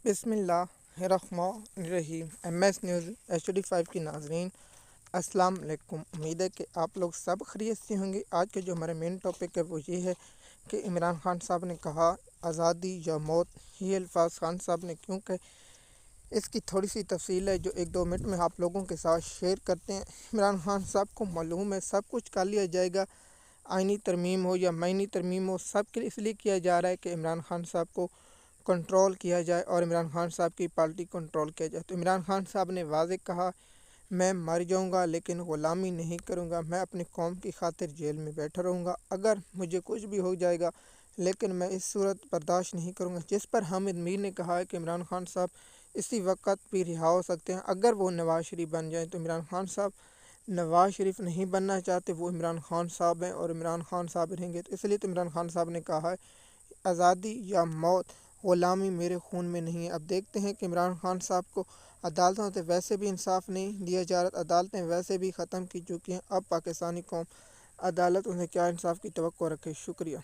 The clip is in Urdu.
بسم اللہ الرحمن الرحیم MS نیوز HD5 کی ناظرین السلام علیکم۔ امید ہے کہ آپ لوگ سب خیریت سے ہوں گے۔ آج کا جو ہمارا مین ٹاپک ہے وہ یہ ہے کہ عمران خان صاحب نے کہا آزادی یا موت، یہ الفاظ خان صاحب نے کیوں کہے، اس کی تھوڑی سی تفصیل ہے جو 1-2 منٹ میں آپ لوگوں کے ساتھ شیئر کرتے ہیں۔ عمران خان صاحب کو معلوم ہے سب کچھ کر لیا جائے گا، آئینی ترمیم ہو یا معنی ترمیم ہو، سب کے لیے اس لیے کیا جا رہا ہے کہ عمران خان صاحب کو کنٹرول کیا جائے اور عمران خان صاحب کی پارٹی کنٹرول کیا جائے۔ تو عمران خان صاحب نے واضح کہا میں مر جاؤں گا لیکن غلامی نہیں کروں گا، میں اپنی قوم کی خاطر جیل میں بیٹھا رہوں گا، اگر مجھے کچھ بھی ہو جائے گا لیکن میں اس صورت برداشت نہیں کروں گا۔ جس پر حامد میر نے کہا ہے کہ عمران خان صاحب اسی وقت بھی رہا ہو سکتے ہیں اگر وہ نواز شریف بن جائیں۔ تو عمران خان صاحب نواز شریف نہیں بننا چاہتے، وہ عمران خان صاحب ہیں اور عمران خان صاحب رہیں گے۔ تو اس لیے تو عمران خان صاحب نے کہا ہے آزادی یا موت، غلامی میرے خون میں نہیں ہے۔ اب دیکھتے ہیں کہ عمران خان صاحب کو عدالتوں سے ویسے بھی انصاف نہیں دیا جا رہا، عدالتیں ویسے بھی ختم کی چکی ہیں، اب پاکستانی قوم عدالت انہیں کیا انصاف کی توقع رکھے۔ شکریہ۔